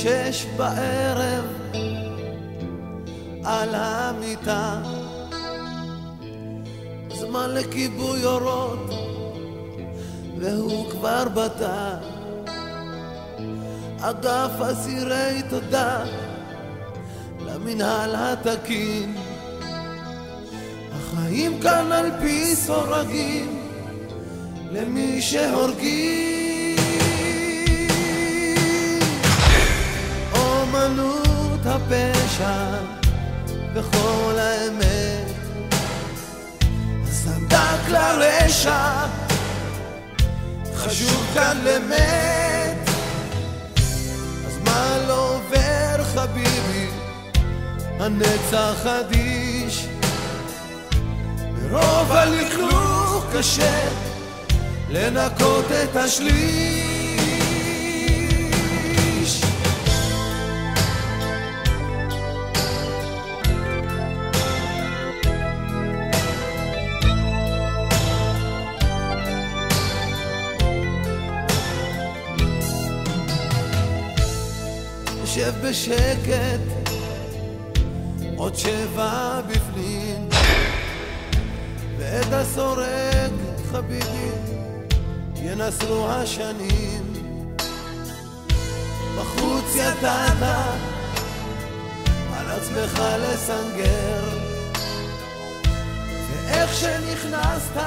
6 בערב על המיטה, זמן לכיבוי אורות והוא כבר בתא. אגף אסירי תודה למנהל התקין, החיים כאן על פי סורגים למי שהורגים. אומנות הפשע וכל האמת, הסנדק לרשע חשוב כאן למת. אז מה לא עובר חביבי, הנצח אדיש, מרוב הלכלוך קשה לנקות את השליש. יושב בשקט, עוד 7 בפנים, ואת הסורג חביבי ינסרו השנים. בחוץ ידעת על עצמך לסנגר, ואיך שנכנסת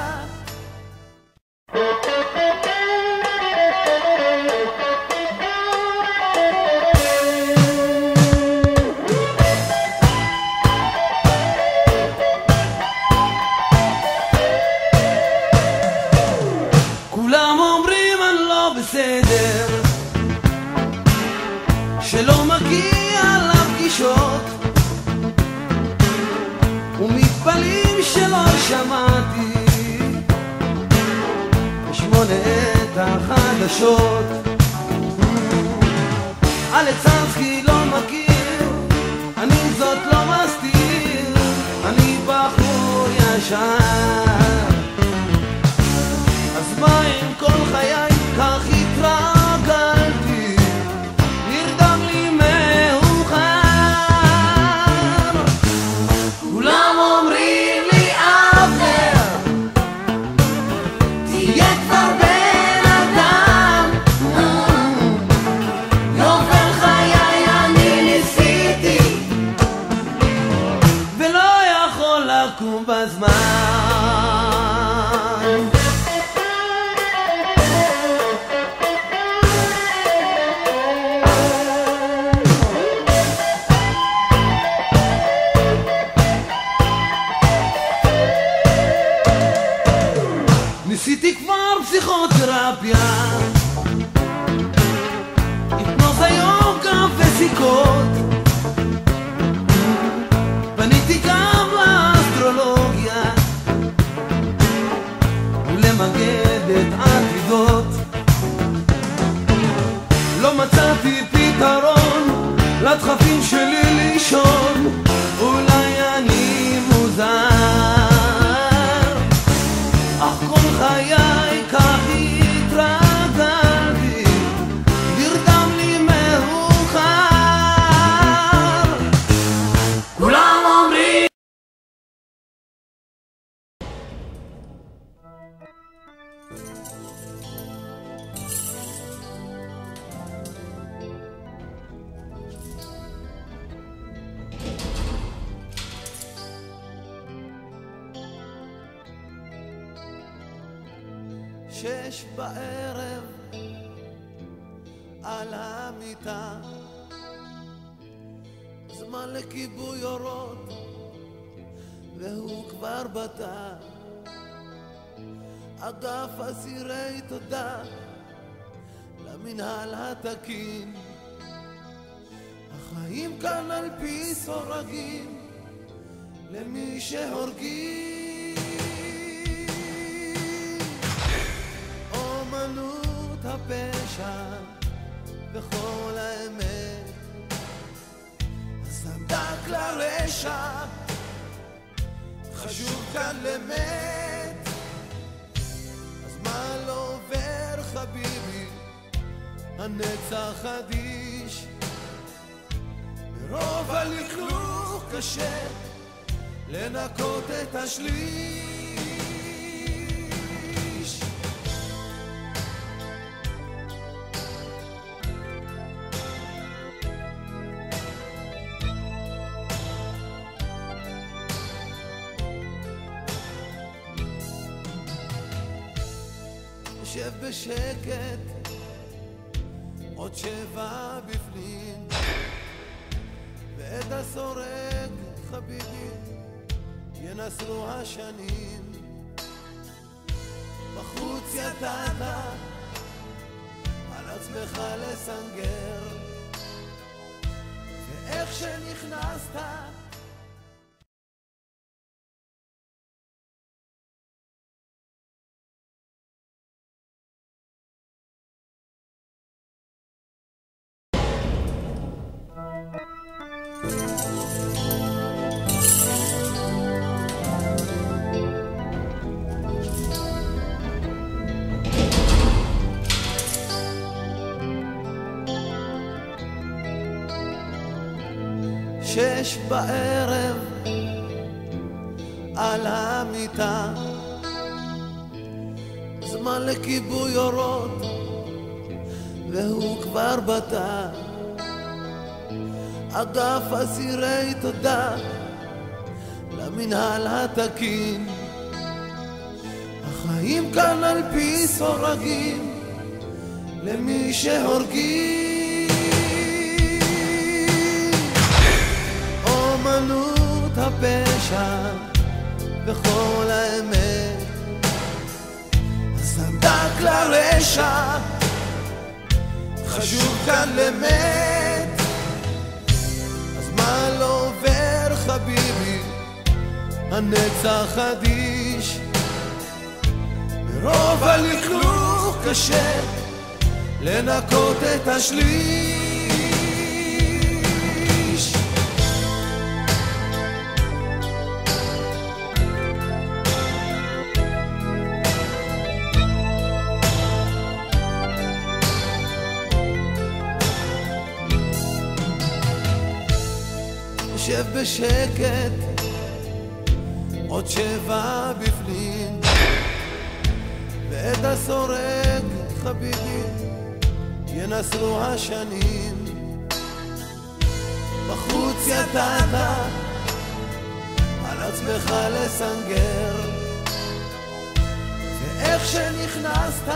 בסדר, שלא מגיע לפגישות, ומתפלים שלא שמעתי ב8 את החדשות. אלכסנדסקי לא מכיר, אני זאת לא מסתיר, אני בחור ישר. אז מה עם כל חיי כך התרגלתי, נרדם לי מאוחר. כולם אומרים לי אבנר, תהיה כבר בן אדם. יובל חיי אני ניסיתי ולא יכול לקום בזמן. ניסיתי כבר פסיכותרפיה, היפנוזה, יוגה וסיכות, פניתי גם לאסטרולוגיה ולמגדת עתידות. לא מצאתי פתרון לדחפים שלי לישון, אולי אני מוזר, אך כל חיי כך התרגלתי, נרדם לי מאוחר. כולם אומרים 6 בערב על המיטה, זמן לכיבוי אורות והוא כבר בתא. אגף אסירי תודה למנהל התקין, החיים כאן על פי סורגים למי שהורגים. אומנות הפשע וכל האמת, הסנדק לרשע חשוב כאן למת. אז מה לא עובר חביבי, הנצח אדיש, מרוב הלכלוך קשה לנקות את השליש. יושב בשקט, עוד 7 בפנים, ואת הסורג חביבי ינסרו השנים. בחוץ ידעת על עצמך לסנגר, ואיך שנכנסת בערב על המיטה, זמן לכיבוי אורות והוא כבר בתא. אגף אסירי תודה למנהל התקין, החיים כאן על פי סורגים למי שהורגים. אומנות הפשע וכל האמת, הסנדק לרשע חשוב כאן למת. אז מה לא עובר חביבי, הנצח אדיש, מרוב הלכלוך קשה לנקות את השליש. יושב בשקט, עוד 7 בפנים, ואת הסורג חביבי ינסרו השנים. בחוץ ידעת על עצמך לסנגר, ואיך שנכנסת